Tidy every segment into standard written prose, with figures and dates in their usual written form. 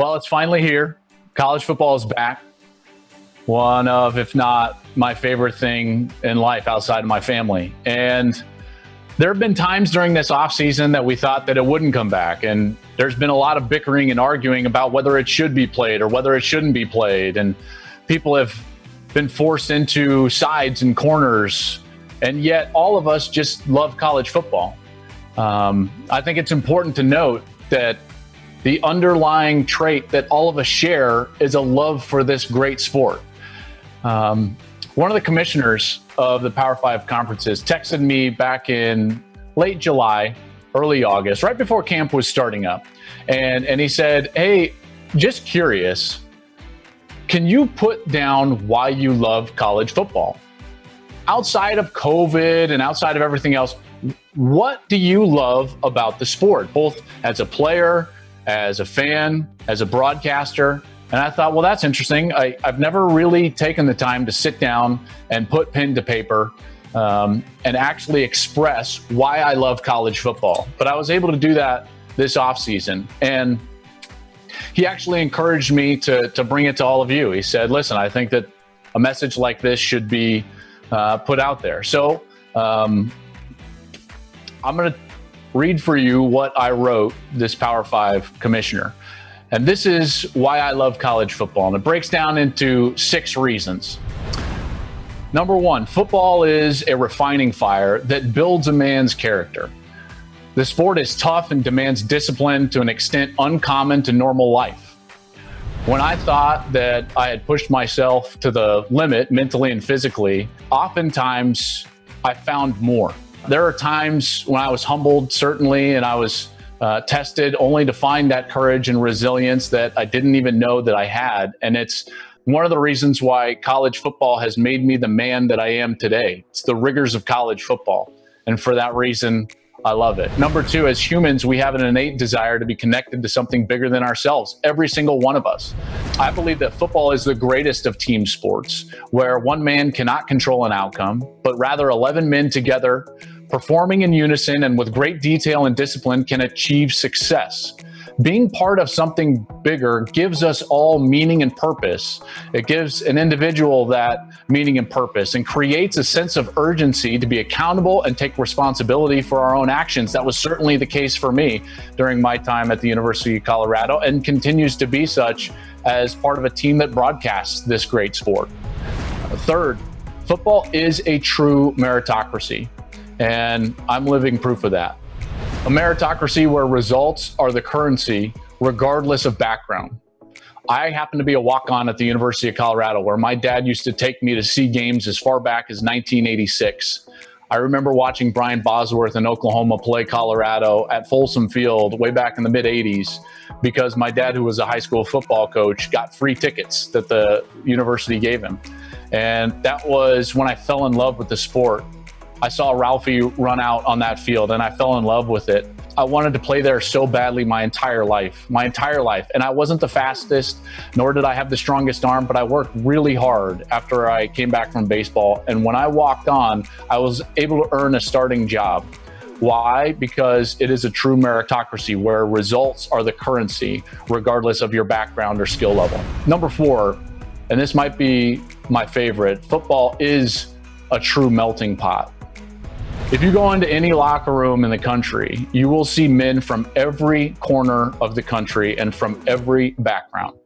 Well, it's finally here. College football is back. One of, if not my favorite thing in life outside of my family. And there have been times during this offseason that we thought that it wouldn't come back. And there's been a lot of bickering and arguing about whether it should be played or whether it shouldn't be played. And people have been forced into sides and corners. And yet all of us just love college football. I think it's important to note that the underlying trait that all of us share is a love for this great sport. One of the commissioners of the Power 5 conferences texted me back in late July, early August, right before camp was starting up. And he said, hey, just curious, can you put down why you love college football? Outside of COVID and outside of everything else, what do you love about the sport, both as a player, as a fan, as a broadcaster? And I thought, well, that's interesting. I've never really taken the time to sit down and put pen to paper and actually express why I love college football. But I was able to do that this offseason. And he actually encouraged me to bring it to all of you. He said, listen, I think that a message like this should be put out there. So I'm going to read for you what I wrote this Power 5 commissioner. And this is why I love college football. And it breaks down into 6 reasons. Number 1, football is a refining fire that builds a man's character. The sport is tough and demands discipline to an extent uncommon to normal life. When I thought that I had pushed myself to the limit mentally and physically, oftentimes I found more. There are times when I was humbled, certainly, and I was tested only to find that courage and resilience that I didn't even know that I had. And it's one of the reasons why college football has made me the man that I am today. It's the rigors of college football. And for that reason, I love it. Number 2, as humans, we have an innate desire to be connected to something bigger than ourselves, every single one of us. I believe that football is the greatest of team sports, where one man cannot control an outcome, but rather 11 men together, performing in unison and with great detail and discipline, can achieve success. Being part of something bigger gives us all meaning and purpose. It gives an individual that meaning and purpose and creates a sense of urgency to be accountable and take responsibility for our own actions. That was certainly the case for me during my time at the University of Colorado, and continues to be such as part of a team that broadcasts this great sport. Third, football is a true meritocracy, and I'm living proof of that. A meritocracy where results are the currency, regardless of background. I happen to be a walk-on at the University of Colorado, where my dad used to take me to see games as far back as 1986. I remember watching Brian Bosworth in Oklahoma play Colorado at Folsom Field way back in the mid-'80s, because my dad, who was a high school football coach, got free tickets that the university gave him. And that was when I fell in love with the sport. I saw Ralphie run out on that field and I fell in love with it. I wanted to play there so badly my entire life. And I wasn't the fastest, nor did I have the strongest arm, but I worked really hard after I came back from baseball. And when I walked on, I was able to earn a starting job. Why? Because it is a true meritocracy where results are the currency, regardless of your background or skill level. Number 4, and this might be my favorite, football is a true melting pot. If you go into any locker room in the country, you will see men from every corner of the country and from every background.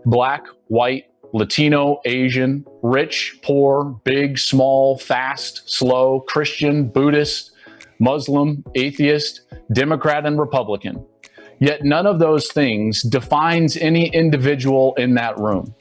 Black, white, Latino, Asian, rich, poor, big, small, fast, slow, Christian, Buddhist, Muslim, atheist, Democrat, and Republican. Yet none of those things defines any individual in that room.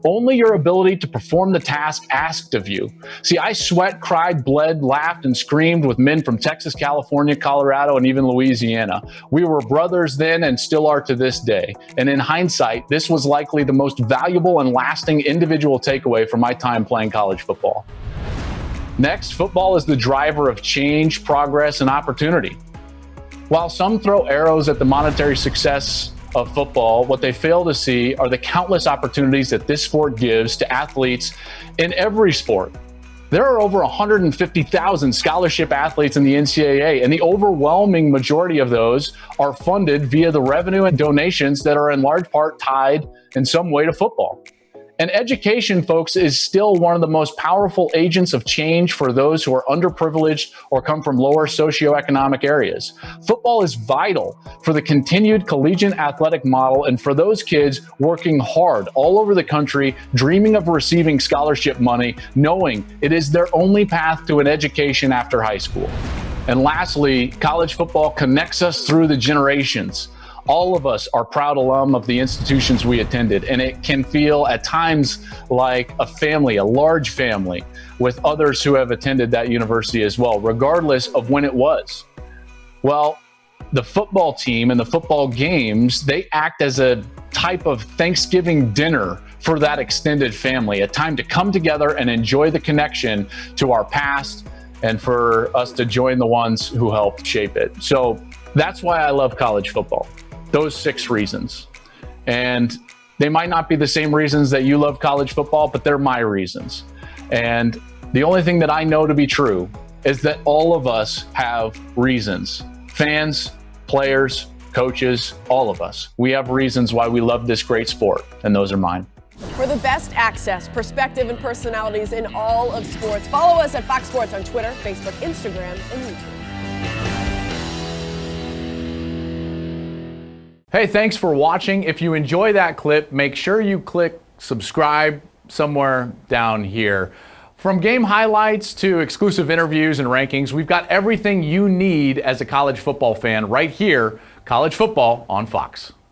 Only your ability to perform the task asked of you. See, I sweat, cried, bled, laughed, and screamed with men from Texas, California, Colorado, and even Louisiana. We were brothers then and still are to this day. And in hindsight, this was likely the most valuable and lasting individual takeaway from my time playing college football. Next, football is the driver of change, progress, and opportunity. While some throw arrows at the monetary success of football, what they fail to see are the countless opportunities that this sport gives to athletes in every sport. There are over 150,000 scholarship athletes in the NCAA, and the overwhelming majority of those are funded via the revenue and donations that are in large part tied in some way to football. And education, folks, is still one of the most powerful agents of change for those who are underprivileged or come from lower socioeconomic areas. Football is vital for the continued collegiate athletic model and for those kids working hard all over the country, dreaming of receiving scholarship money, knowing it is their only path to an education after high school. And lastly, college football connects us through the generations. All of us are proud alum of the institutions we attended, and it can feel at times like a family, a large family, with others who have attended that university as well, regardless of when it was. Well, the football team and the football games, they act as a type of Thanksgiving dinner for that extended family, a time to come together and enjoy the connection to our past and for us to join the ones who helped shape it. So that's why I love college football. Those 6 reasons. And they might not be the same reasons that you love college football, but they're my reasons. And the only thing that I know to be true is that all of us have reasons. Fans, players, coaches, all of us. We have reasons why we love this great sport, and those are mine. For the best access, perspective, and personalities in all of sports, follow us at Fox Sports on Twitter, Facebook, Instagram, and YouTube. Hey, thanks for watching. If you enjoy that clip, make sure you click subscribe somewhere down here. From game highlights to exclusive interviews and rankings, we've got everything you need as a college football fan right here, College Football on Fox.